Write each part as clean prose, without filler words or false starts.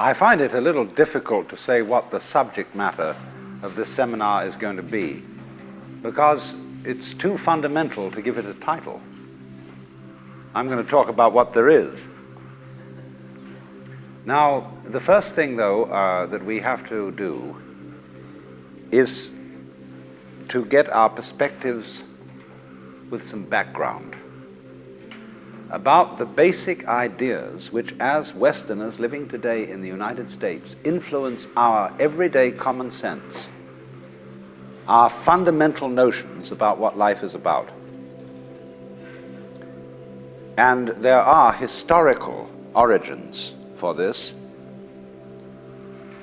I find it a little difficult to say what the subject matter of this seminar is going to be, because it's too fundamental to give it a title. I'm going to talk about what there is. Now, the first thing, though, that we have to do is to get our perspectives with some background about the basic ideas which, as Westerners living today in the United States, influence our everyday common sense, our fundamental notions about what life is about. And there are historical origins for this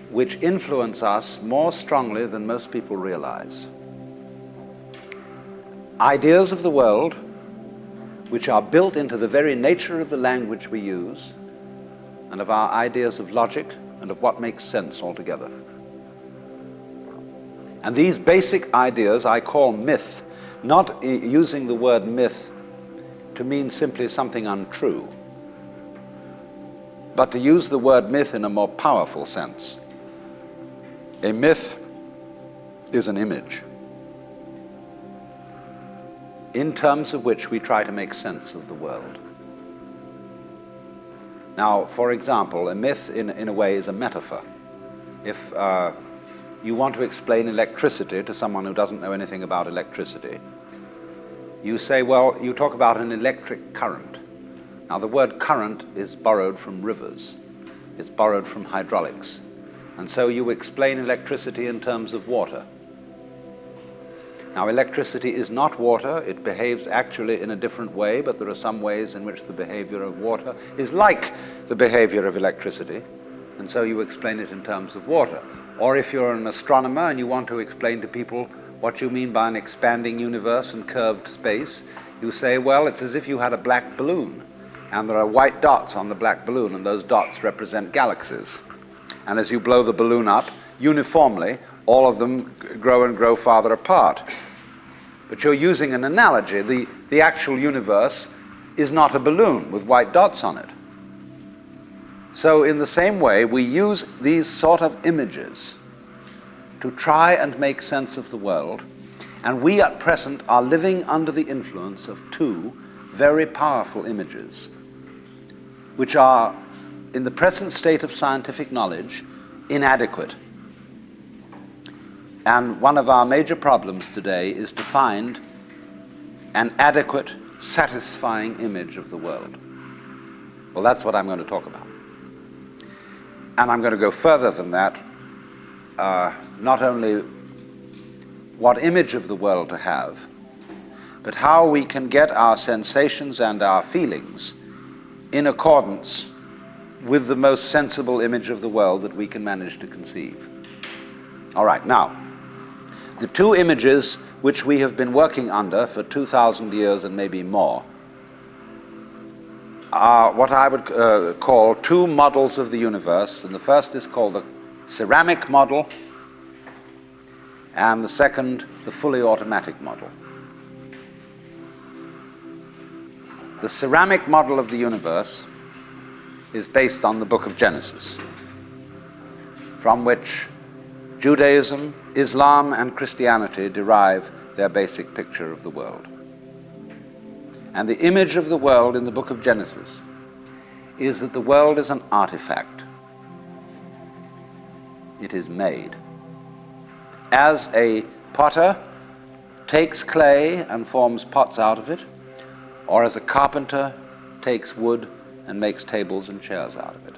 which influence us more strongly than most people realize. Ideas of the world which are built into the very nature of the language we use and of our ideas of logic and of what makes sense altogether. And these basic ideas I call myth, not using the word myth to mean simply something untrue, but to use the word myth in a more powerful sense. A myth is an image in terms of which we try to make sense of the world. Now, for example, a myth in a way is a metaphor. If you want to explain electricity to someone who doesn't know anything about electricity, you say, well, you talk about an electric current. Now, the word current is borrowed from rivers. It's borrowed from hydraulics. And so you explain electricity in terms of water. Now, electricity is not water. It behaves actually in a different way, but there are some ways in which the behavior of water is like the behavior of electricity, and so you explain it in terms of water. Or if you're an astronomer and you want to explain to people what you mean by an expanding universe and curved space, you say, well, it's as if you had a black balloon, and there are white dots on the black balloon, and those dots represent galaxies. And as you blow the balloon up, uniformly, all of them grow and grow farther apart. But you're using an analogy. The actual universe is not a balloon with white dots on it. So in the same way, we use these sort of images to try and make sense of the world, and we at present are living under the influence of two very powerful images, which are, in the present state of scientific knowledge, inadequate. And one of our major problems today is to find an adequate, satisfying image of the world. Well, that's what I'm going to talk about. And I'm going to go further than that, not only what image of the world to have, but how we can get our sensations and our feelings in accordance with the most sensible image of the world that we can manage to conceive. All right, now, the two images which we have been working under for 2,000 years and maybe more are what I would call two models of the universe, and the first is called the ceramic model, and the second, the fully automatic model. The ceramic model of the universe is based on the book of Genesis, from which Judaism, Islam, and Christianity derive their basic picture of the world. And the image of the world in the book of Genesis is that the world is an artifact. It is made. As a potter takes clay and forms pots out of it, or as a carpenter takes wood and makes tables and chairs out of it.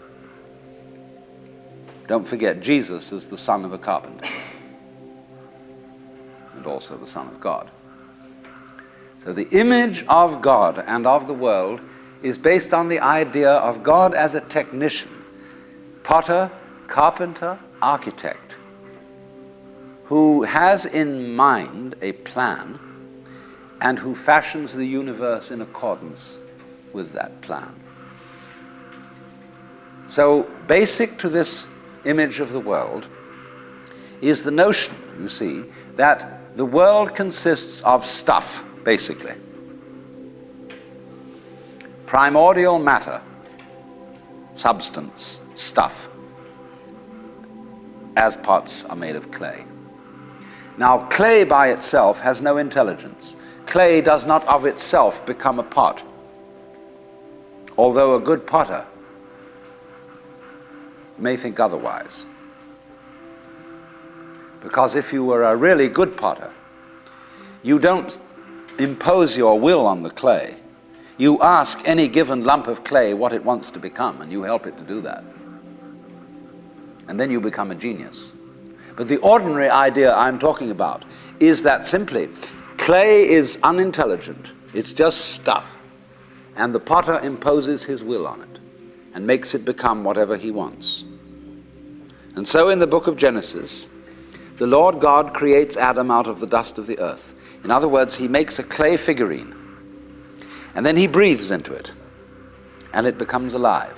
Don't forget, Jesus is the son of a carpenter, and also the Son of God. So the image of God and of the world is based on the idea of God as a technician, potter, carpenter, architect, who has in mind a plan and who fashions the universe in accordance with that plan. So basic to this image of the world is the notion, you see, that the world consists of stuff, basically. Primordial matter, substance, stuff. as pots are made of clay. Now, clay by itself has no intelligence. Clay does not of itself become a pot, although a good potter may think otherwise. Because if you were a really good potter, you don't impose your will on the clay. You ask any given lump of clay what it wants to become, and you help it to do that. And then you become a genius. But the ordinary idea I'm talking about is that simply clay is unintelligent. It's just stuff. And the potter imposes his will on it and makes it become whatever he wants. And so in the book of Genesis, the Lord God creates Adam out of the dust of the earth. In other words, he makes a clay figurine, and then he breathes into it, and it becomes alive.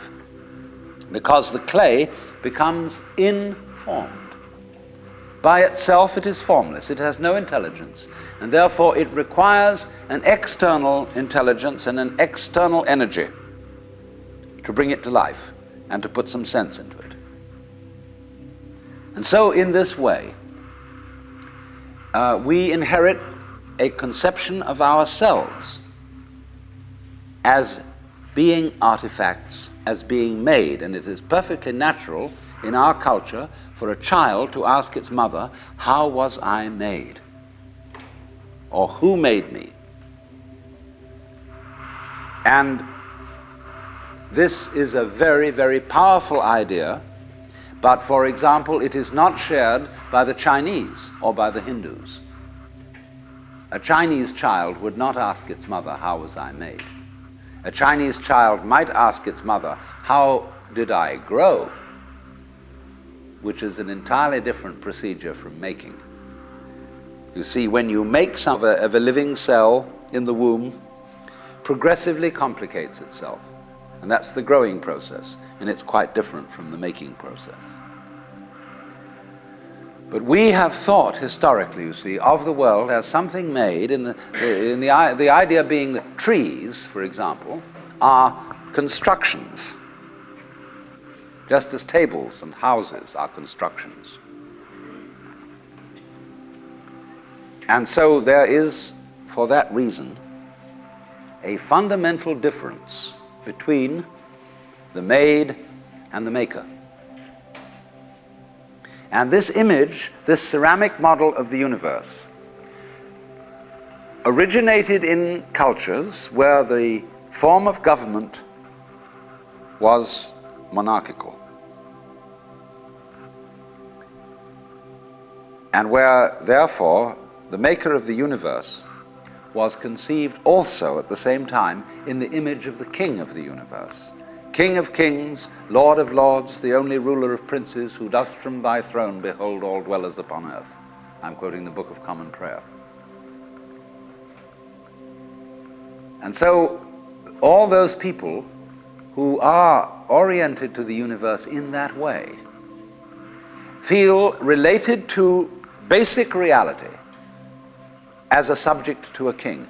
Because the clay becomes informed. By itself it is formless, it has no intelligence, and therefore it requires an external intelligence and an external energy to bring it to life and to put some sense into it. And so in this way, we inherit a conception of ourselves as being artifacts, as being made, and it is perfectly natural in our culture for a child to ask its mother, how was I made? Or who made me? And this is a very, very powerful idea, but for example, it is not shared by the Chinese or by the Hindus. A Chinese child would not ask its mother, how was I made? A Chinese child might ask its mother, how did I grow? Which is an entirely different procedure from making. You see, when you make some of a living cell in the womb, progressively complicates itself. And that's the growing process, and it's quite different from the making process. But we have thought historically, you see, of the world as something made, the idea being that trees, for example, are constructions, just as tables and houses are constructions. And so there is, for that reason, a fundamental difference between the made and the maker. And this image, this ceramic model of the universe, originated in cultures where the form of government was monarchical, and where, therefore, the maker of the universe was conceived also at the same time in the image of the king of the universe. King of kings, Lord of lords, the only ruler of princes, who dost from thy throne behold all dwellers upon earth. I'm quoting the Book of Common Prayer. And so all those people who are oriented to the universe in that way feel related to basic reality as a subject to a king.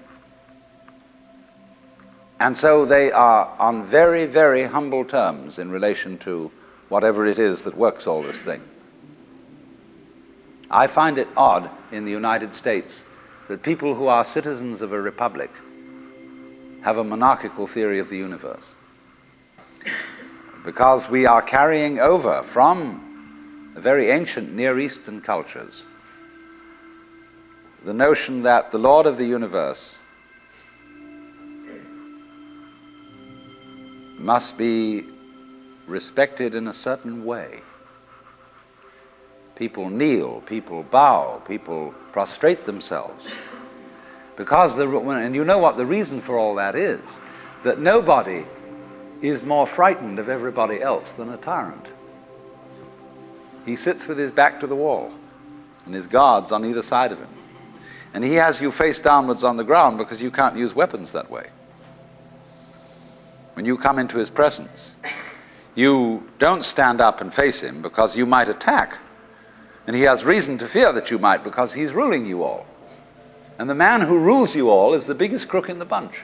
And so they are on very, very humble terms in relation to whatever it is that works all this thing. I find it odd in the United States that people who are citizens of a republic have a monarchical theory of the universe. Because we are carrying over from the very ancient Near Eastern cultures the notion that the Lord of the universe must be respected in a certain way. People kneel, people bow, people prostrate themselves. Because, and you know what the reason for all that is, that nobody is more frightened of everybody else than a tyrant. He sits with his back to the wall, and his guards on either side of him. And he has you face downwards on the ground because you can't use weapons that way. When you come into his presence, you don't stand up and face him because you might attack. And he has reason to fear that you might because he's ruling you all. And the man who rules you all is the biggest crook in the bunch.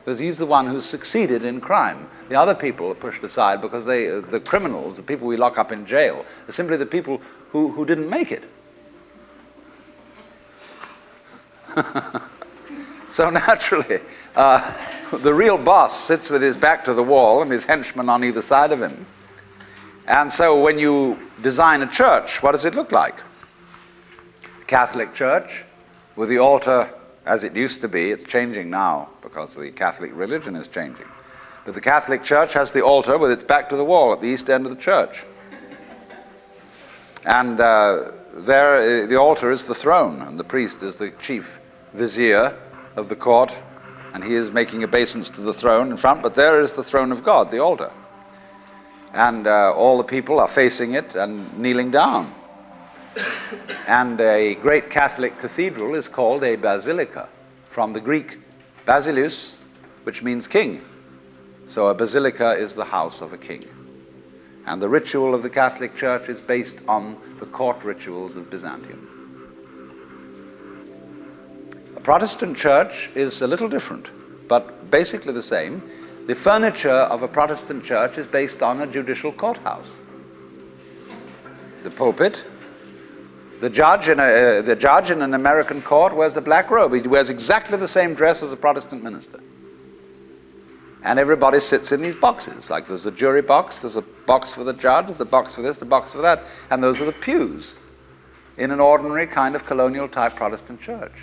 because he's the one who's succeeded in crime. The other people are pushed aside because the criminals, the people we lock up in jail, are simply the people who didn't make it. So naturally, the real boss sits with his back to the wall and his henchmen on either side of him. And so when you design a church, what does it look like? Catholic church with the altar as it used to be. It's changing now because the Catholic religion is changing. But the Catholic church has the altar with its back to the wall at the east end of the church. And there, the altar is the throne, and the priest is the chief vizier of the court, and he is making obeisance to the throne in front, but there is the throne of God, the altar. And all the people are facing it and kneeling down. And a great Catholic cathedral is called a basilica, from the Greek basileus, which means king. So a basilica is the house of a king. And the ritual of the Catholic Church is based on the court rituals of Byzantium. A Protestant church is a little different, but basically the same. The furniture of a Protestant church is based on a judicial courthouse. The pulpit. The judge in an American court wears a black robe. He wears exactly the same dress as a Protestant minister. And everybody sits in these boxes. Like there's a jury box, there's a box for the judge, there's a box for this, a box for that, and those are the pews in an ordinary kind of colonial type Protestant church.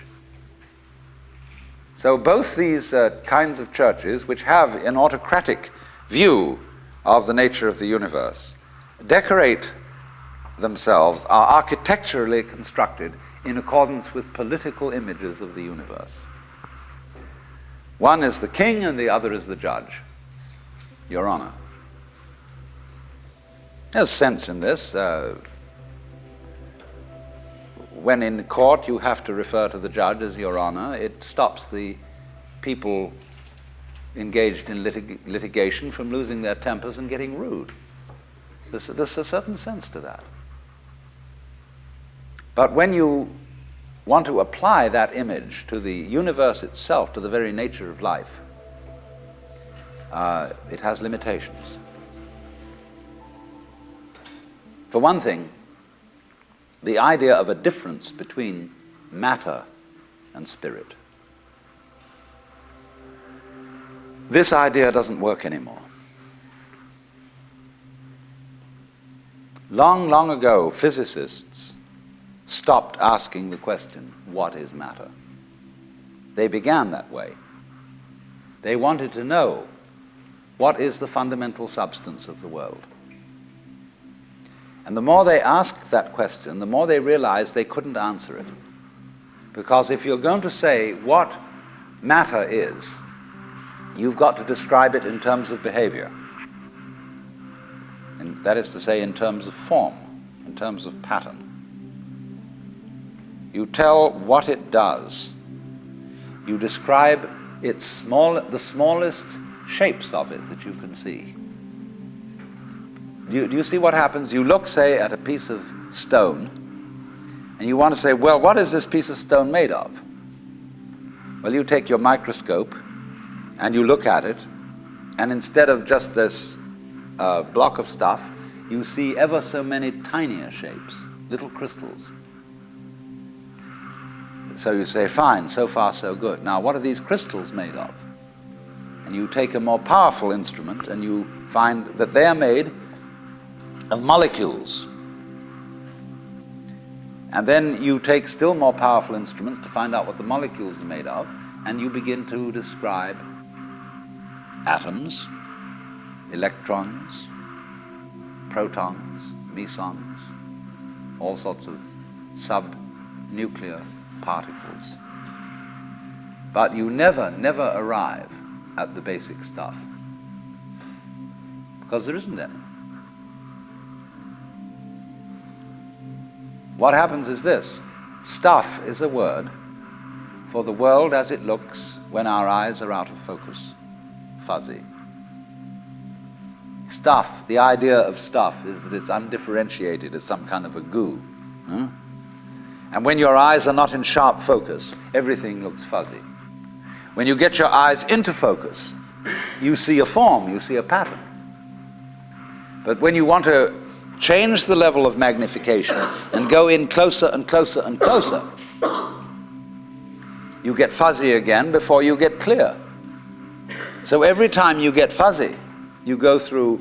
So both these kinds of churches, which have an autocratic view of the nature of the universe, decorate themselves, are architecturally constructed in accordance with political images of the universe. One is the king and the other is the judge, Your Honor. There's sense in this. When in court you have to refer to the judge as Your Honor, it stops the people engaged in litigation from losing their tempers and getting rude. There's a certain sense to that. But when you want to apply that image to the universe itself, to the very nature of life, it has limitations. For one thing, the idea of a difference between matter and spirit. This idea doesn't work anymore. Long, long ago, physicists stopped asking the question, what is matter? They began that way. They wanted to know, what is the fundamental substance of the world? And the more they asked that question, the more they realized they couldn't answer it. Because if you're going to say what matter is, you've got to describe it in terms of behavior. And that is to say, in terms of form, in terms of pattern. You tell what it does. You describe the smallest shapes of it that you can see. Do you see what happens? You look, say, at a piece of stone, and you want to say, well, what is this piece of stone made of? Well, you take your microscope, and you look at it, and instead of just this block of stuff, you see ever so many tinier shapes, little crystals. So you say, fine, so far so good. Now, what are these crystals made of? And you take a more powerful instrument and you find that they are made of molecules. And then you take still more powerful instruments to find out what the molecules are made of, and you begin to describe atoms, electrons, protons, mesons, all sorts of subnuclear particles. But you never arrive at the basic stuff, because there isn't any. What happens is this: stuff is a word for the world as it looks when our eyes are out of focus, fuzzy. Stuff, the idea of stuff is that it's undifferentiated, it's some kind of a goo. And when your eyes are not in sharp focus, everything looks fuzzy. When you get your eyes into focus, you see a form, you see a pattern. But when you want to change the level of magnification and go in closer and closer and closer, you get fuzzy again before you get clear. So every time you get fuzzy, you go through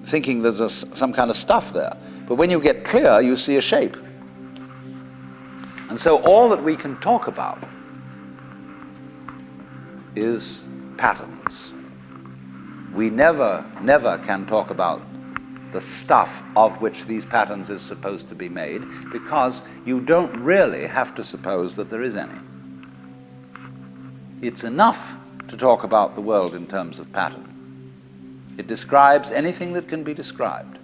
thinking there's some kind of stuff there. But when you get clear, you see a shape. And so all that we can talk about is patterns. We never can talk about the stuff of which these patterns is supposed to be made, because you don't really have to suppose that there is any. It's enough to talk about the world in terms of pattern. It describes anything that can be described.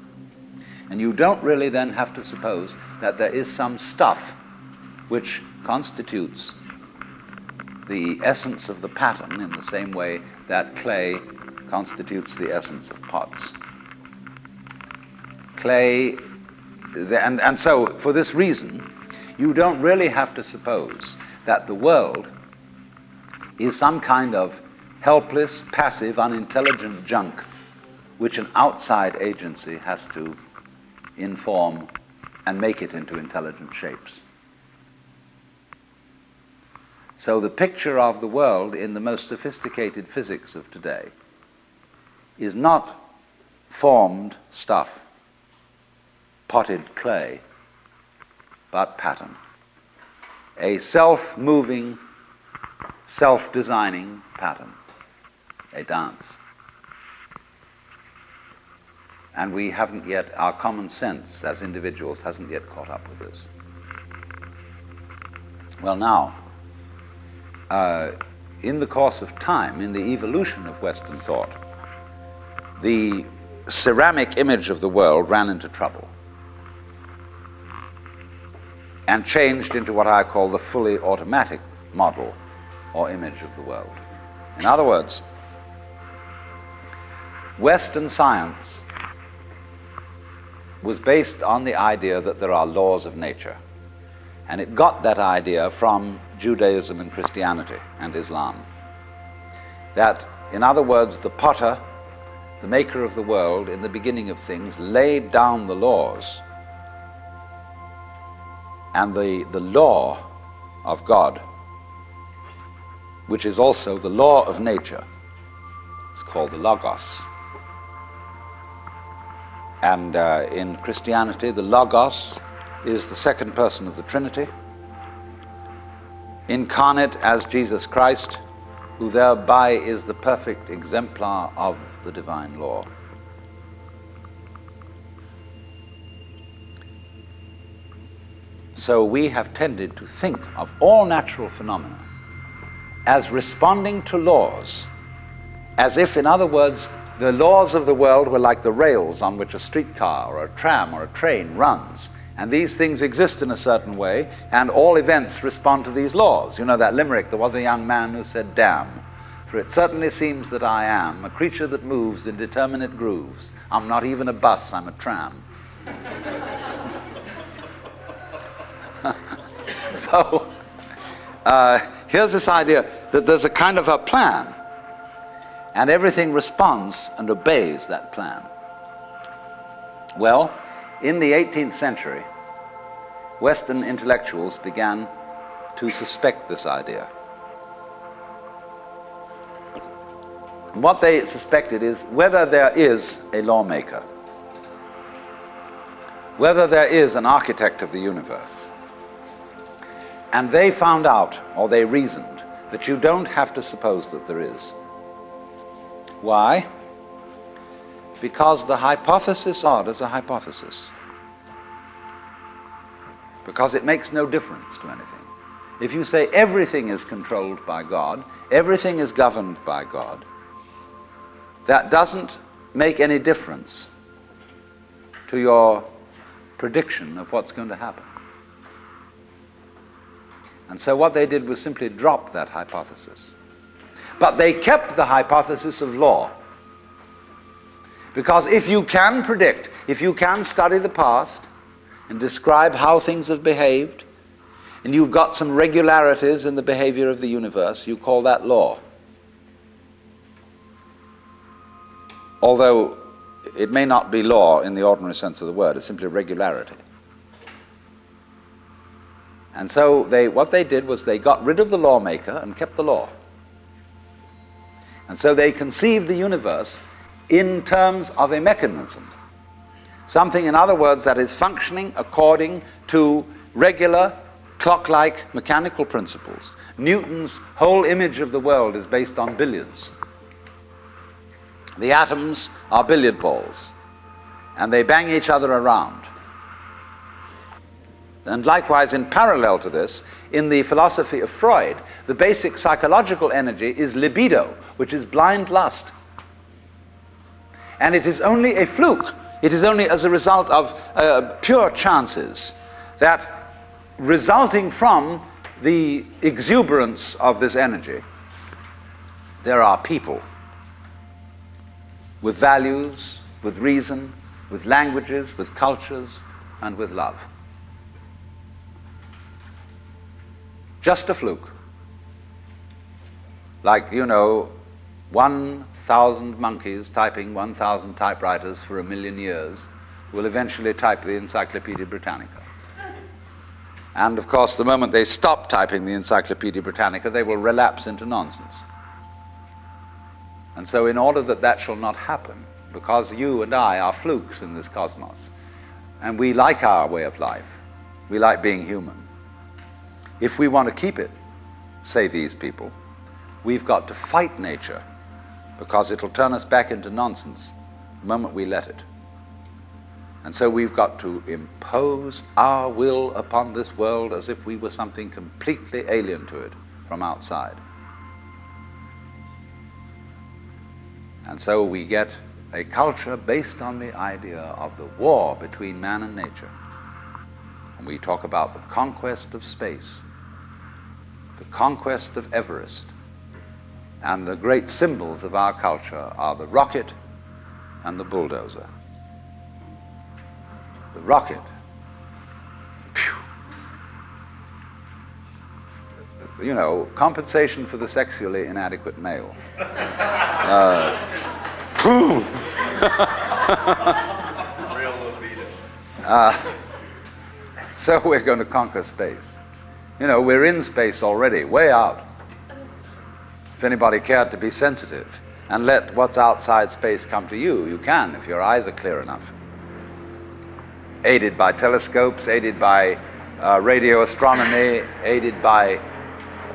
And you don't really then have to suppose that there is some stuff which constitutes the essence of the pattern in the same way that clay constitutes the essence of pots. Clay, and so for this reason, you don't really have to suppose that the world is some kind of helpless, passive, unintelligent junk which an outside agency has to inform and make it into intelligent shapes. So the picture of the world in the most sophisticated physics of today is not formed stuff, potted clay, but pattern. A self-moving, self-designing pattern, a dance. And we haven't yet, our common sense as individuals hasn't yet caught up with this. Well, now, in the course of time, in the evolution of Western thought, the ceramic image of the world ran into trouble and changed into what I call the fully automatic model or image of the world. In other words, Western science was based on the idea that there are laws of nature. And it got that idea from Judaism and Christianity and Islam. That, in other words, the potter, the maker of the world, in the beginning of things, laid down the laws. And the law of God, which is also the law of nature, is called the Logos. And in Christianity, the Logos is the second person of the Trinity, incarnate as Jesus Christ, who thereby is the perfect exemplar of the divine law. So we have tended to think of all natural phenomena as responding to laws, as if, in other words, the laws of the world were like the rails on which a streetcar or a tram or a train runs. And these things exist in a certain way, and all events respond to these laws. You know that limerick, there was a young man who said, "Damn, for it certainly seems that I am a creature that moves in determinate grooves. I'm not even a bus, I'm a tram." So, here's this idea that there's a kind of a plan, and everything responds and obeys that plan. Well, in the 18th century, Western intellectuals began to suspect this idea. And what they suspected is whether there is a lawmaker, whether there is an architect of the universe. And they found out, or they reasoned, that you don't have to suppose that there is. Why? Because the hypothesis is a hypothesis. Because it makes no difference to anything. If you say everything is controlled by God, everything is governed by God, that doesn't make any difference to your prediction of what's going to happen. And so what they did was simply drop that hypothesis. But they kept the hypothesis of law. Because if you can predict, if you can study the past and describe how things have behaved, and you've got some regularities in the behavior of the universe, you call that law. Although it may not be law in the ordinary sense of the word, it's simply regularity. And so what they did was they got rid of the lawmaker and kept the law. And so they conceived the universe in terms of a mechanism. Something, in other words, that is functioning according to regular, clock-like mechanical principles. Newton's whole image of the world is based on billiards. The atoms are billiard balls, and they bang each other around. And likewise, in parallel to this, in the philosophy of Freud, the basic psychological energy is libido, which is blind lust. And it is only a fluke. It is only as a result of pure chances that, resulting from the exuberance of this energy, there are people with values, with reason, with languages, with cultures, and with love. Just a fluke. Like, 1,000 monkeys typing 1,000 typewriters for 1,000,000 years will eventually type the Encyclopedia Britannica. And of course, the moment they stop typing the Encyclopedia Britannica, they will relapse into nonsense. And so in order that that shall not happen, because you and I are flukes in this cosmos, and we like our way of life, we like being human, if we want to keep it, say these people, we've got to fight nature, because it'll turn us back into nonsense the moment we let it. And so we've got to impose our will upon this world as if we were something completely alien to it from outside. And so we get a culture based on the idea of the war between man and nature. And we talk about the conquest of space, the conquest of Everest. And the great symbols of our culture are the rocket and the bulldozer. The rocket, compensation for the sexually inadequate male. Real libido. So we're going to conquer space. We're in space already, way out. If anybody cared to be sensitive and let what's outside space come to you, you can, if your eyes are clear enough. Aided by telescopes, aided by radio astronomy, aided by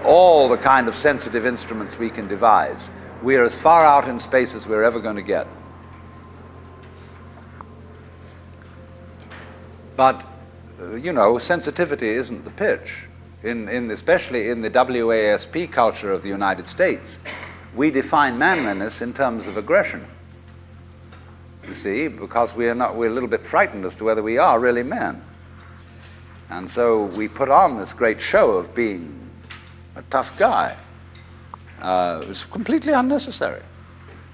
all the kind of sensitive instruments we can devise. We are as far out in space as we're ever going to get. But, sensitivity isn't the pitch. Especially in the WASP culture of the United States, we define manliness in terms of aggression. You see, because we're a little bit frightened as to whether we are really men. And so we put on this great show of being a tough guy. It's completely unnecessary.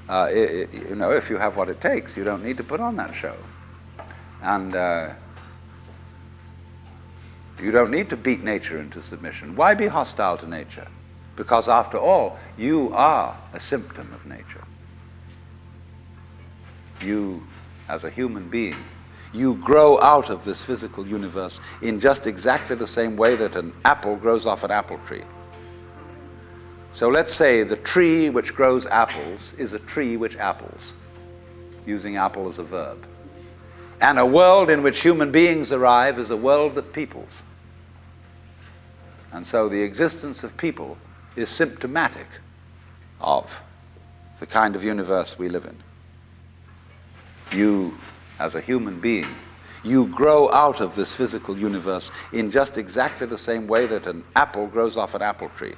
If you have what it takes, you don't need to put on that show. And you don't need to beat nature into submission. Why be hostile to nature? Because after all, you are a symptom of nature. You, as a human being, you grow out of this physical universe in just exactly the same way that an apple grows off an apple tree. So let's say the tree which grows apples is a tree which apples, using apple as a verb. And a world in which human beings arrive is a world that peoples. And so the existence of people is symptomatic of the kind of universe we live in. You, as a human being, you grow out of this physical universe in just exactly the same way that an apple grows off an apple tree.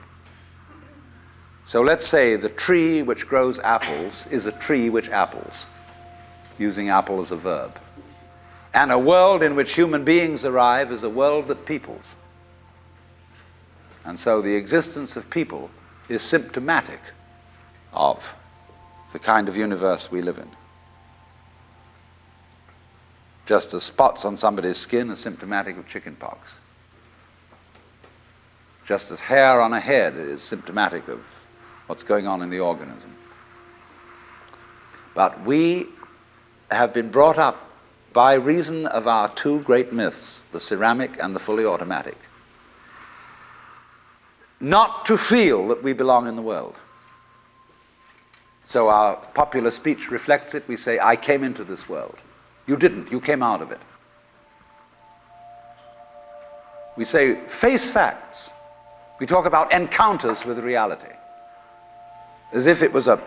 So let's say the tree which grows apples is a tree which apples, using apple as a verb. And a world in which human beings arrive is a world that peoples. And so the existence of people is symptomatic of the kind of universe we live in. Just as spots on somebody's skin are symptomatic of chickenpox. just as hair on a head is symptomatic of what's going on in the organism. But we have been brought up by reason of our two great myths, the ceramic and the fully automatic, not to feel that we belong in the world. So our popular speech reflects it. We say, I came into this world. You didn't. You came out of it. We say, face facts. We talk about encounters with reality, as if it was a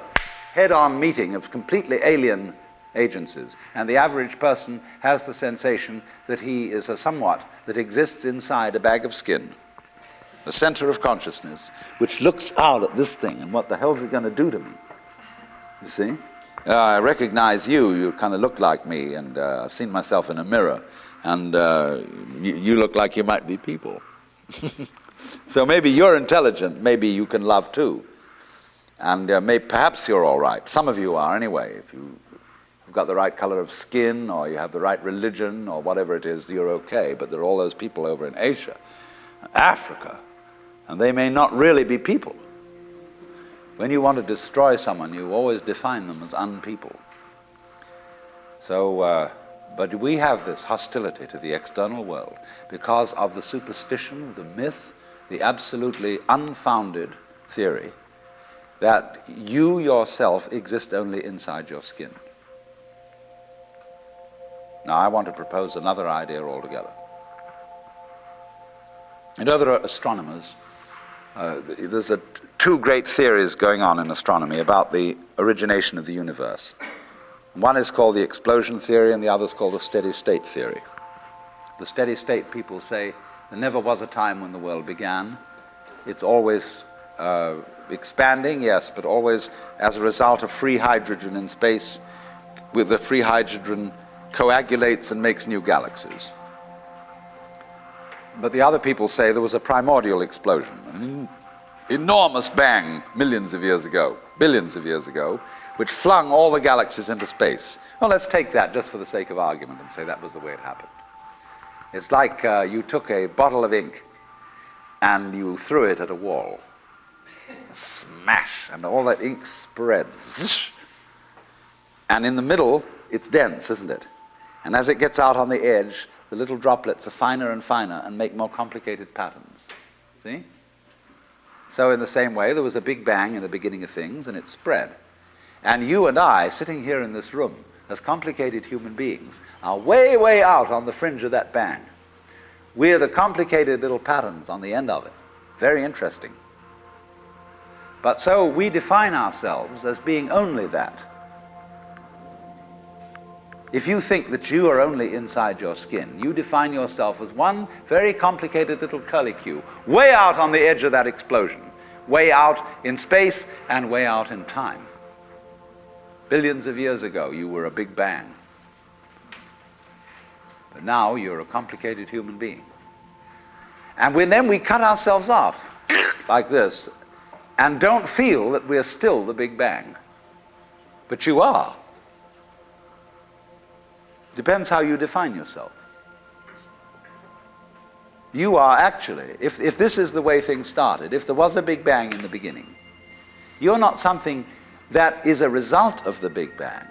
head-on meeting of completely alien agencies, and the average person has the sensation that he is a somewhat that exists inside a bag of skin, a center of consciousness, which looks out at this thing, and what the hell's it going to do to me? You see? I recognize you. You kind of look like me, and I've seen myself in a mirror, and you look like you might be people. So maybe you're intelligent, maybe you can love too, and perhaps you're all right. Some of you are anyway. If you've got the right color of skin, or you have the right religion, or whatever it is, you're okay. But there are all those people over in Asia, Africa, and they may not really be people. When you want to destroy someone, you always define them as unpeople. So, but we have this hostility to the external world because of the superstition, the myth, the absolutely unfounded theory that you yourself exist only inside your skin. Now, I want to propose another idea altogether. And other astronomers, there's two great theories going on in astronomy about the origination of the universe. One is called the explosion theory, and the other is called the steady state theory. The steady state people say there never was a time when the world began. It's always expanding, yes, but always as a result of free hydrogen in space. With the free hydrogen coagulates and makes new galaxies. But the other people say there was a primordial explosion, an enormous bang millions of years ago, billions of years ago, which flung all the galaxies into space. Well, let's take that just for the sake of argument and say that was the way it happened. It's like you took a bottle of ink and you threw it at a wall. Smash! And all that ink spreads. And in the middle, it's dense, isn't it? And as it gets out on the edge, the little droplets are finer and finer and make more complicated patterns. See? So in the same way, there was a big bang in the beginning of things, and it spread. And you and I, sitting here in this room, as complicated human beings, are way, way out on the fringe of that bang. We're the complicated little patterns on the end of it. Very interesting. But so we define ourselves as being only that. If you think that you are only inside your skin, you define yourself as one very complicated little curlicue, way out on the edge of that explosion, way out in space and way out in time. Billions of years ago, you were a big bang. But now you're a complicated human being. And then we cut ourselves off like this and don't feel that we're still the big bang. But you are. Depends how you define yourself. You are actually, if this is the way things started, if there was a Big Bang in the beginning, you're not something that is a result of the Big Bang.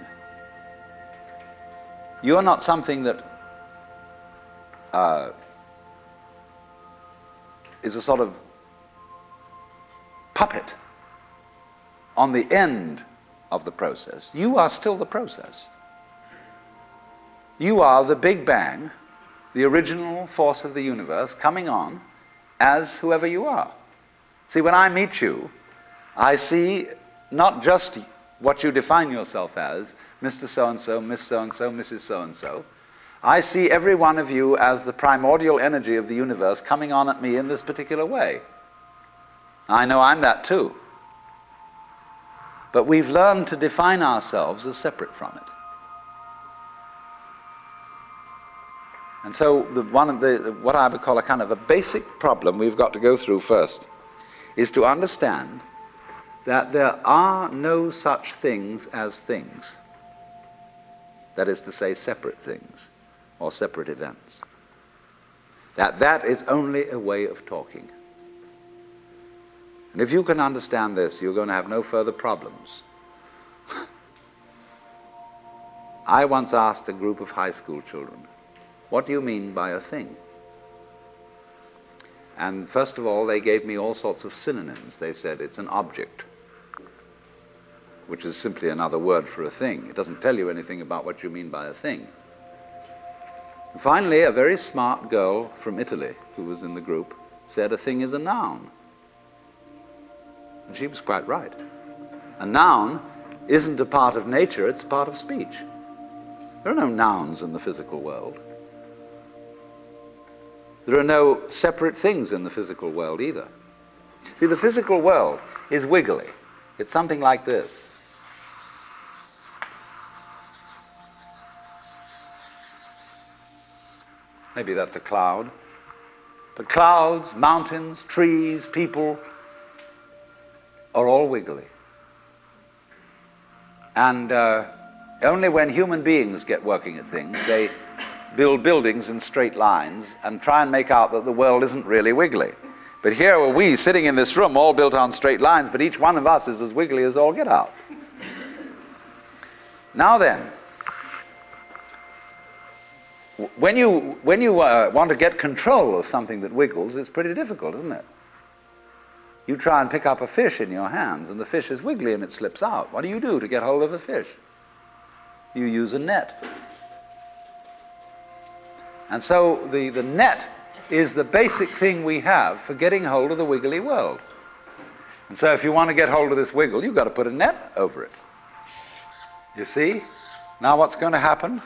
You're not something that is a sort of puppet on the end of the process. You are still the process. You are the Big Bang, the original force of the universe, coming on as whoever you are. See, when I meet you, I see not just what you define yourself as, Mr. So-and-so, Miss So-and-so, Mrs. So-and-so. I see every one of you as the primordial energy of the universe coming on at me in this particular way. I know I'm that too. But we've learned to define ourselves as separate from it. And so what I would call a kind of a basic problem we've got to go through first is to understand that there are no such things as things. That is to say, separate things or separate events. That is only a way of talking. And if you can understand this, you're going to have no further problems. I once asked a group of high school children, what do you mean by a thing? And first of all, they gave me all sorts of synonyms. They said it's an object, which is simply another word for a thing. It doesn't tell you anything about what you mean by a thing. And finally, a very smart girl from Italy who was in the group said a thing is a noun. And she was quite right. A noun isn't a part of nature, it's a part of speech. There are no nouns in the physical world. There are no separate things in the physical world either. See, the physical world is wiggly. It's something like this. Maybe that's a cloud. But clouds, mountains, trees, people are all wiggly. And only when human beings get working at things, they build buildings in straight lines and try and make out that the world isn't really wiggly. But here are we sitting in this room, all built on straight lines, but each one of us is as wiggly as all get out. Now then, when you want to get control of something that wiggles, it's pretty difficult, isn't it? You try and pick up a fish in your hands, and the fish is wiggly and it slips out. What do you do to get hold of a fish? You use a net. And so the net is the basic thing we have for getting hold of the wiggly world. And so if you want to get hold of this wiggle, you've got to put a net over it. You see? Now what's going to happen?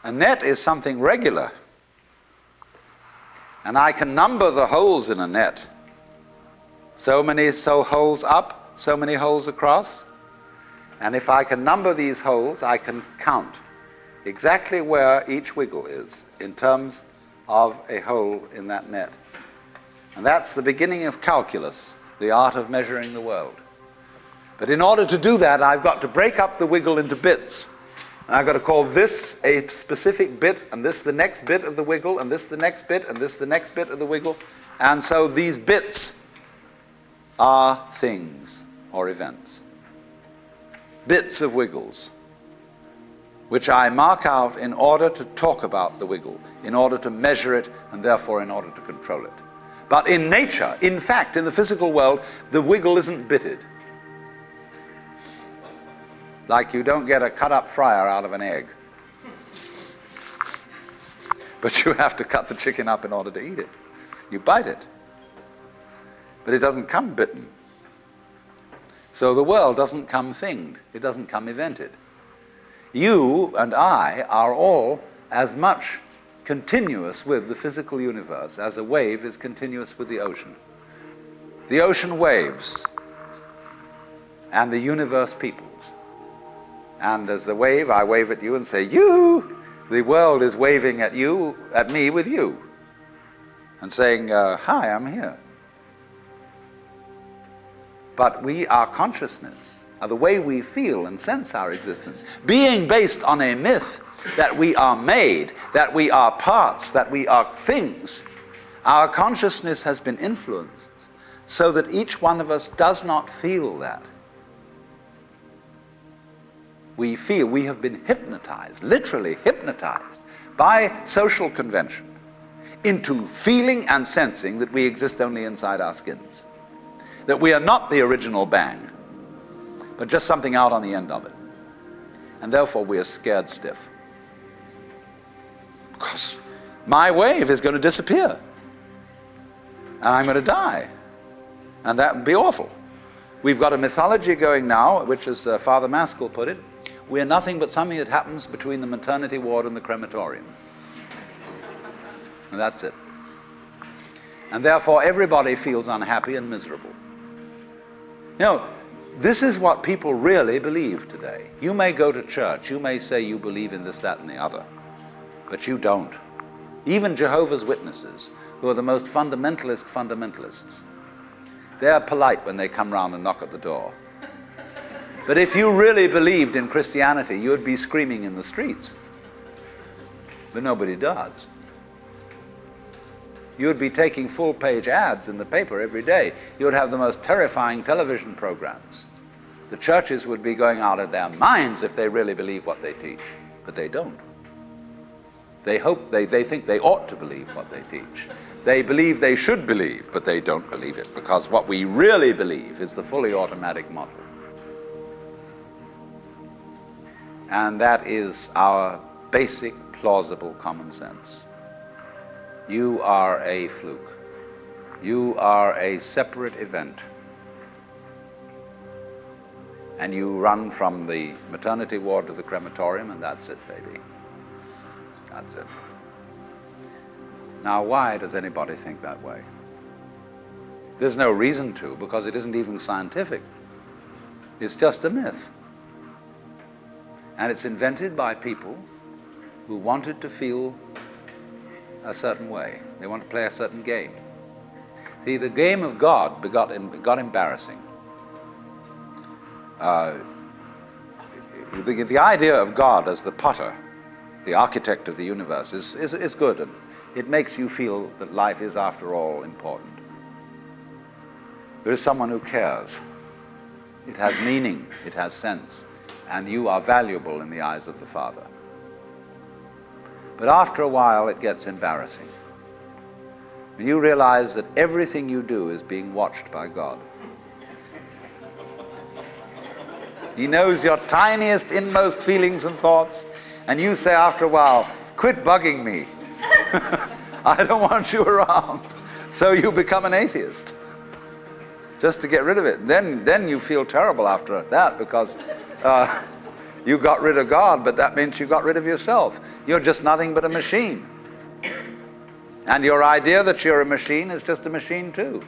A net is something regular. And I can number the holes in a net. So many holes up, so many holes across. And if I can number these holes, I can count exactly where each wiggle is in terms of a hole in that net. And that's the beginning of calculus, the art of measuring the world. But in order to do that, I've got to break up the wiggle into bits. And I've got to call this a specific bit, and this the next bit of the wiggle, and this the next bit, and this the next bit of the wiggle. And so these bits are things or events. Bits of wiggles, which I mark out in order to talk about the wiggle, in order to measure it, and therefore in order to control it. But in nature, in fact, in the physical world, the wiggle isn't bitted. Like you don't get a cut-up fryer out of an egg. But you have to cut the chicken up in order to eat it. You bite it. But it doesn't come bitten. So the world doesn't come thinged. It doesn't come evented. You and I are all as much continuous with the physical universe as a wave is continuous with the ocean. The ocean waves, and the universe peoples. And as the wave, I wave at you and say, you! The world is waving at you, at me with you, and saying, hi, I'm here. But our consciousness, the way we feel and sense our existence, being based on a myth that we are made, that we are parts, that we are things, our consciousness has been influenced so that each one of us does not feel that. We have been hypnotized, literally hypnotized, by social convention into feeling and sensing that we exist only inside our skins. That we are not the original bang, but just something out on the end of it. And therefore we are scared stiff. Because my wave is going to disappear. And I'm going to die. And that would be awful. We've got a mythology going now, which as Father Maskell put it, we are nothing but something that happens between the maternity ward and the crematorium. And that's it. And therefore everybody feels unhappy and miserable. You know, this is what people really believe today. You may go to church, you may say you believe in this, that, and the other, but you don't. Even Jehovah's Witnesses, who are the most fundamentalists, they're polite when they come round and knock at the door. But if you really believed in Christianity, you would be screaming in the streets. But nobody does. You would be taking full-page ads in the paper every day. You would have the most terrifying television programs. The churches would be going out of their minds if they really believe what they teach, but they don't. They think they ought to believe what they teach. They believe they should believe, but they don't believe it, because what we really believe is the fully automatic model. And that is our basic, plausible common sense. You are a fluke. You are a separate event. And you run from the maternity ward to the crematorium, and that's it, baby. That's it. Now, why does anybody think that way? There's no reason to, because it isn't even scientific. It's just a myth. And it's invented by people who wanted to feel a certain way. They want to play a certain game. See, the game of God got embarrassing. The idea of God as the potter, the architect of the universe, is good, and it makes you feel that life is, after all, important. There is someone who cares. It has meaning, it has sense, and you are valuable in the eyes of the Father. But after a while, it gets embarrassing. When you realize that everything you do is being watched by God. He knows your tiniest, inmost feelings and thoughts, and you say after a while, quit bugging me. I don't want you around. So you become an atheist, just to get rid of it. Then you feel terrible after that, because you got rid of God, but that means you got rid of yourself. You're just nothing but a machine. And your idea that you're a machine is just a machine too.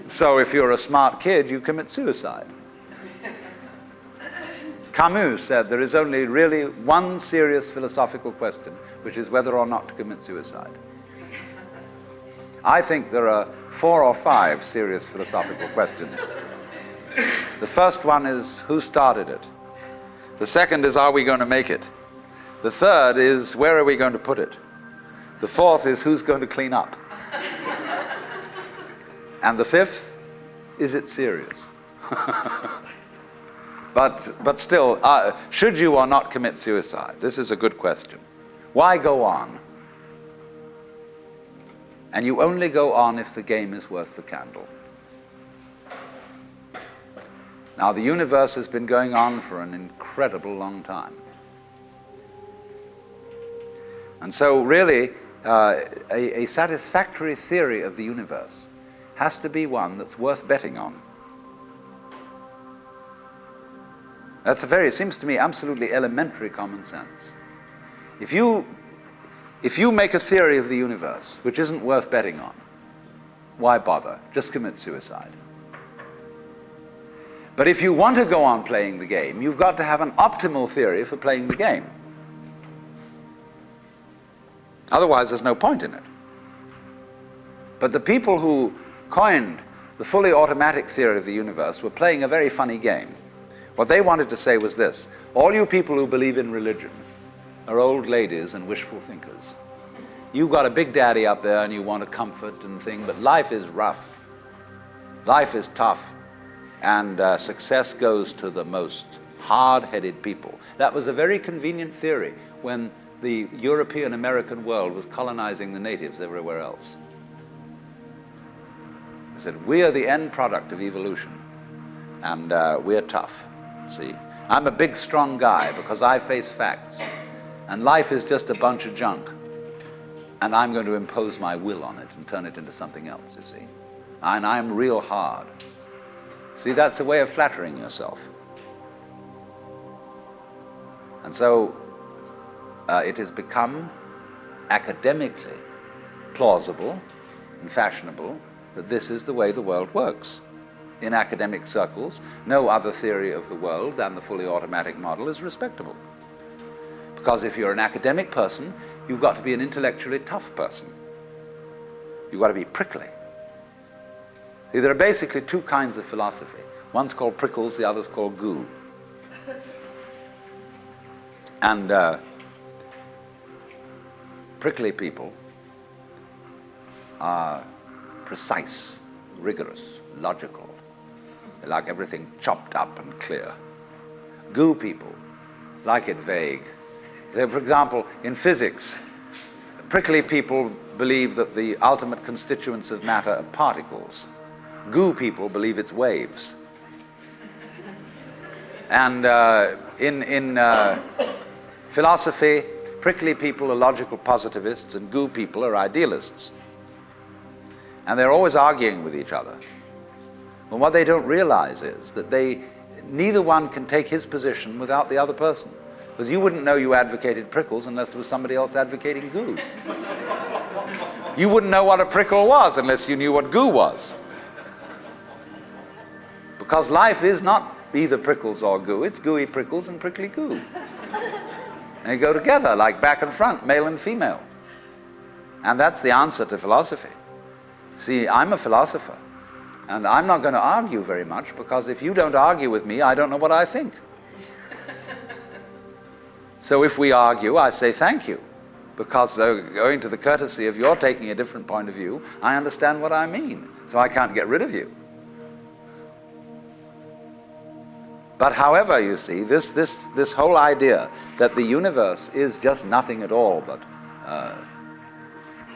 So if you're a smart kid, you commit suicide. Camus said there is only really one serious philosophical question, which is whether or not to commit suicide. I think there are 4 or 5 serious philosophical questions. The first one is, who started it? The second is, are we going to make it? The third is, where are we going to put it? The fourth is, who's going to clean up? And the fifth, is it serious? But still, should you or not commit suicide? This is a good question. Why go on? And you only go on if the game is worth the candle. Now, the universe has been going on for an incredible long time. And so really, a satisfactory theory of the universe has to be one that's worth betting on. That's it seems to me, absolutely elementary common sense. If you make a theory of the universe which isn't worth betting on, why bother? Just commit suicide. But if you want to go on playing the game, you've got to have an optimal theory for playing the game. Otherwise, there's no point in it. But the people who coined the fully automatic theory of the universe were playing a very funny game. What they wanted to say was this: all you people who believe in religion are old ladies and wishful thinkers. You've got a big daddy up there and you want a comfort and thing, but life is rough. Life is tough. And success goes to the most hard-headed people. That was a very convenient theory when the European-American world was colonizing the natives everywhere else. They said, we are the end product of evolution, and we're tough. See, I'm a big, strong guy because I face facts, and life is just a bunch of junk, and I'm going to impose my will on it and turn it into something else, you see. And I'm real hard. See, that's a way of flattering yourself. And so it has become academically plausible and fashionable that this is the way the world works. In academic circles, no other theory of the world than the fully automatic model is respectable. Because if you're an academic person, you've got to be an intellectually tough person. You've got to be prickly. See, there are basically 2 kinds of philosophy. One's called prickles, the other's called goo. And prickly people are precise, rigorous, logical. They like everything chopped up and clear. Goo people like it vague. For example, in physics, prickly people believe that the ultimate constituents of matter are particles. Goo people believe it's waves. And in philosophy, prickly people are logical positivists and goo people are idealists. And they're always arguing with each other. But what they don't realize is that neither one can take his position without the other person. Because you wouldn't know you advocated prickles unless there was somebody else advocating goo. You wouldn't know what a prickle was unless you knew what goo was. Because life is not either prickles or goo, it's gooey prickles and prickly goo. And they go together like back and front, male and female. And that's the answer to philosophy. See, I'm a philosopher, and I'm not going to argue very much, because if you don't argue with me, I don't know what I think. So if we argue, I say thank you, because owing to the courtesy of your taking a different point of view, I understand what I mean, so I can't get rid of you. But however, you see, this whole idea that the universe is just nothing at all but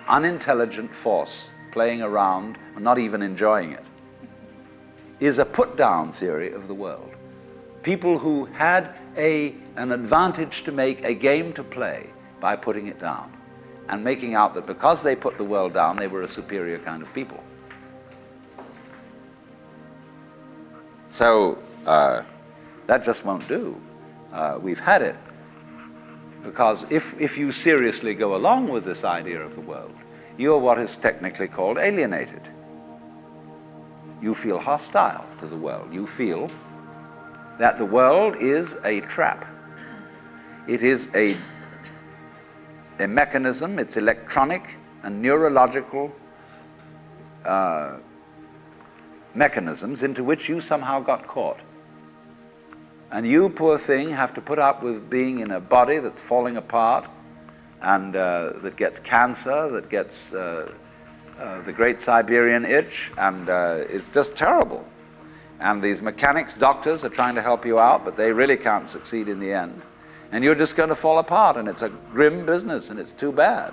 unintelligent force playing around and not even enjoying it is a put-down theory of the world. People who had an advantage to make, a game to play by putting it down and making out that because they put the world down, they were a superior kind of people. So that just won't do. We've had it. Because if you seriously go along with this idea of the world, you're what is technically called alienated. You feel hostile to the world. You feel that the world is a trap. It is a mechanism, it's electronic and neurological mechanisms into which you somehow got caught. And you, poor thing, have to put up with being in a body that's falling apart and that gets cancer, that gets the Great Siberian Itch, and it's just terrible. And these mechanics, doctors are trying to help you out, but they really can't succeed in the end. And you're just going to fall apart, and it's a grim business, and it's too bad.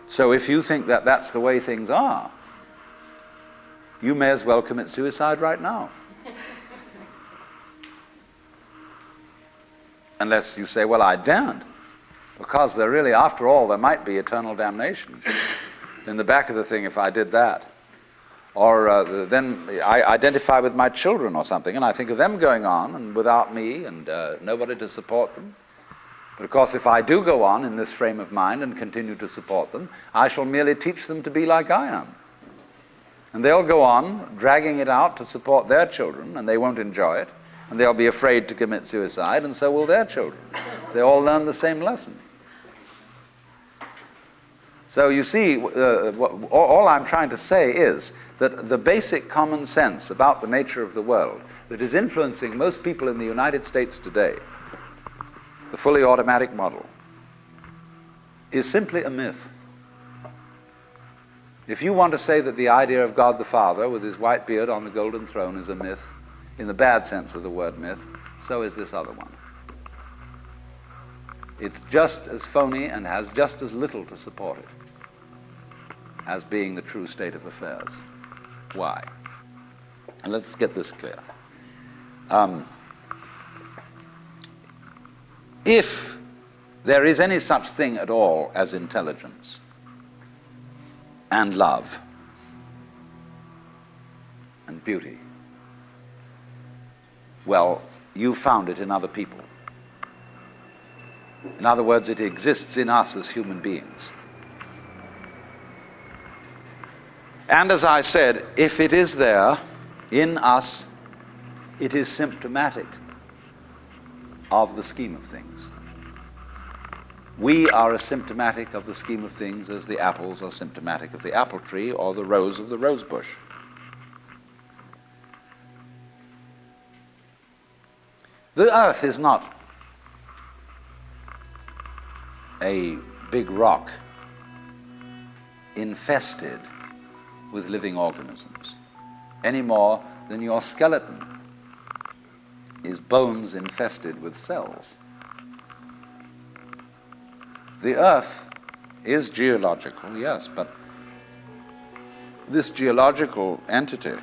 So if you think that that's the way things are, you may as well commit suicide right now. Unless you say, well, I daren't, because there really, after all, there might be eternal damnation in the back of the thing if I did that. Or then I identify with my children or something, and I think of them going on and without me and nobody to support them. But of course, if I do go on in this frame of mind and continue to support them, I shall merely teach them to be like I am. And they'll go on dragging it out to support their children, and they won't enjoy it. And they'll be afraid to commit suicide, and so will their children. They all learn the same lesson. So you see, all I'm trying to say is that the basic common sense about the nature of the world that is influencing most people in the United States today, the fully automatic model, is simply a myth. If you want to say that the idea of God the Father with his white beard on the golden throne is a myth, in the bad sense of the word myth, so is this other one. It's just as phony and has just as little to support it as being the true state of affairs. Why? And let's get this clear. If there is any such thing at all as intelligence and love and beauty, well, you found it in other people. In other words, it exists in us as human beings. And as I said, if it is there in us, it is symptomatic of the scheme of things. We are as symptomatic of the scheme of things as the apples are symptomatic of the apple tree or the rose of the rose bush. The earth is not a big rock infested with living organisms, any more than your skeleton is bones infested with cells. The earth is geological, yes, but this geological entity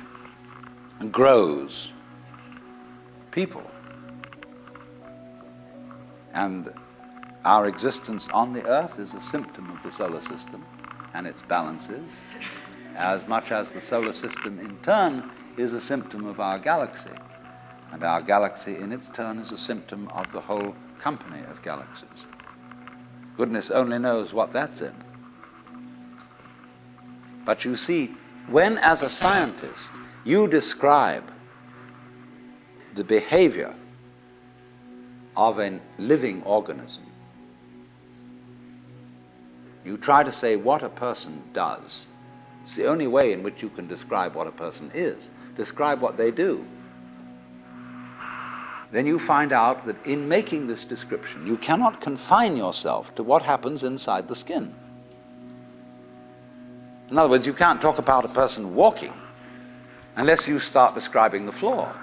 grows people. And our existence on the earth is a symptom of the solar system and its balances, as much as the solar system in turn is a symptom of our galaxy. And our galaxy in its turn is a symptom of the whole company of galaxies. Goodness only knows what that's in. But you see, when as a scientist you describe the behavior of a living organism, you try to say what a person does. It's the only way in which you can describe what a person is. Describe what they do. Then you find out that in making this description, you cannot confine yourself to what happens inside the skin. In other words, you can't talk about a person walking unless you start describing the floor.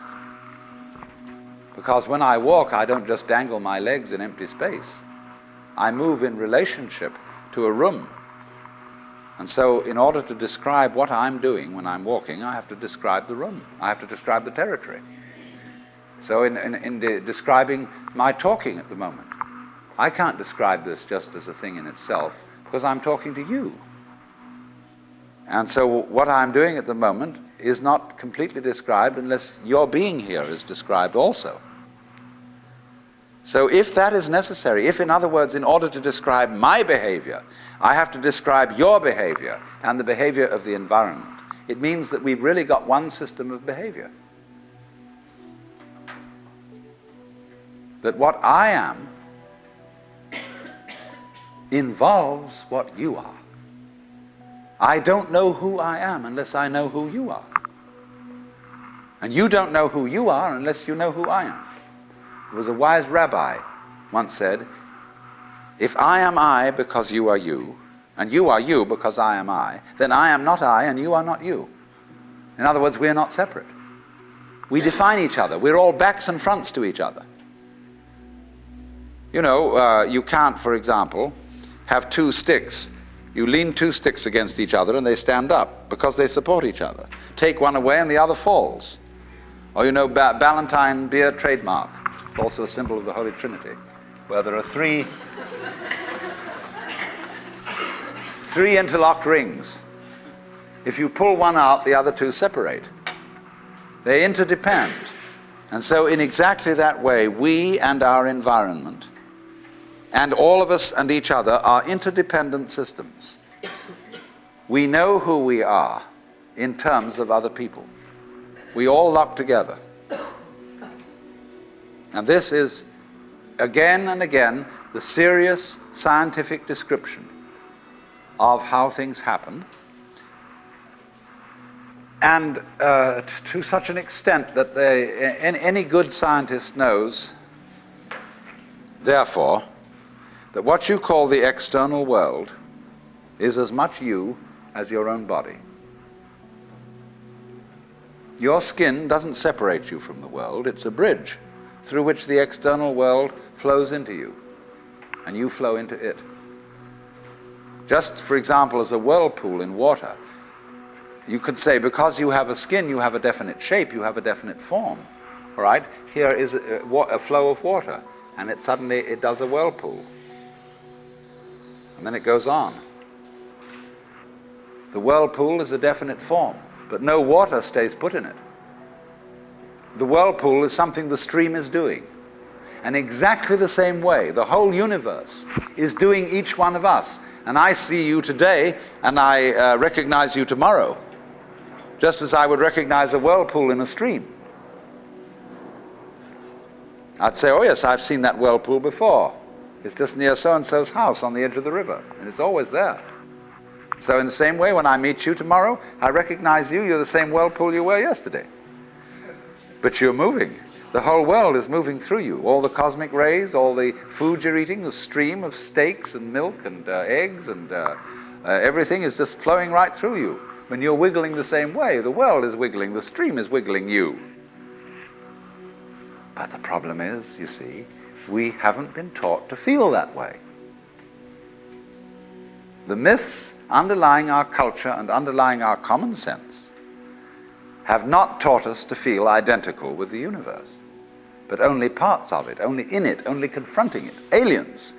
Because when I walk, I don't just dangle my legs in empty space. I move in relationship to a room. And so in order to describe what I'm doing when I'm walking, I have to describe the room. I have to describe the territory. So in describing my talking at the moment, I can't describe this just as a thing in itself, because I'm talking to you. And so what I'm doing at the moment is not completely described unless your being here is described also. So if that is necessary, if in other words, in order to describe my behavior, I have to describe your behavior and the behavior of the environment, it means that we've really got one system of behavior. That what I am involves what you are. I don't know who I am unless I know who you are. And you don't know who you are unless you know who I am. There was a wise rabbi once said, if I am I because you are you, and you are you because I am I, then I am not I and you are not you. In other words, we are not separate. We define each other. We're all backs and fronts to each other. You know, you can't, for example, have two sticks. You lean two sticks against each other and they stand up because they support each other. Take one away and the other falls. Or you know, Ballantine beer trademark, also a symbol of the Holy Trinity, where there are three interlocked rings. If you pull one out, the other two separate. They interdepend. And so in exactly that way, we and our environment, and all of us and each other, are interdependent systems. We know who we are in terms of other people. We all lock together. And this is, again and again, the serious scientific description of how things happen. And to such an extent that any good scientist knows, therefore, that what you call the external world is as much you as your own body. Your skin doesn't separate you from the world. It's a bridge through which the external world flows into you, and you flow into it. Just, for example, as a whirlpool in water, you could say, because you have a skin, you have a definite shape, you have a definite form. All right? Here is a flow of water, and it suddenly does a whirlpool. And then it goes on. The whirlpool is a definite form, but no water stays put in it. The whirlpool is something the stream is doing. And exactly the same way, the whole universe is doing each one of us. And I see you today, and I recognize you tomorrow, just as I would recognize a whirlpool in a stream. I'd say, oh yes, I've seen that whirlpool before. It's just near so-and-so's house on the edge of the river, and it's always there. So in the same way, when I meet you tomorrow, I recognize you, you're the same whirlpool you were yesterday. But you're moving. The whole world is moving through you. All the cosmic rays, all the food you're eating, the stream of steaks and milk and eggs and Everything is just flowing right through you. When you're wiggling the same way, the world is wiggling, the stream is wiggling you. But the problem is, you see, we haven't been taught to feel that way. The myths underlying our culture and underlying our common sense have not taught us to feel identical with the universe, but only parts of it, only in it, only confronting it, aliens.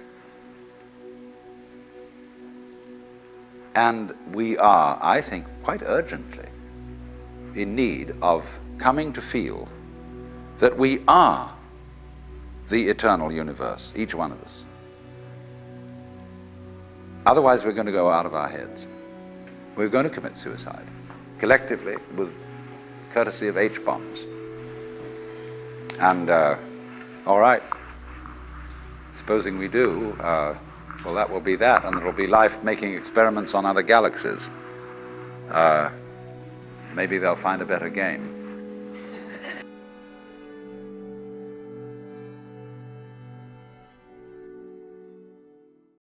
And we are, I think, quite urgently in need of coming to feel that we are the eternal universe, each one of us. Otherwise, we're going to go out of our heads. We're going to commit suicide, collectively, with courtesy of H-bombs. And, all right, supposing we do, well, that will be that, and there will be life making experiments on other galaxies. Maybe they'll find a better game.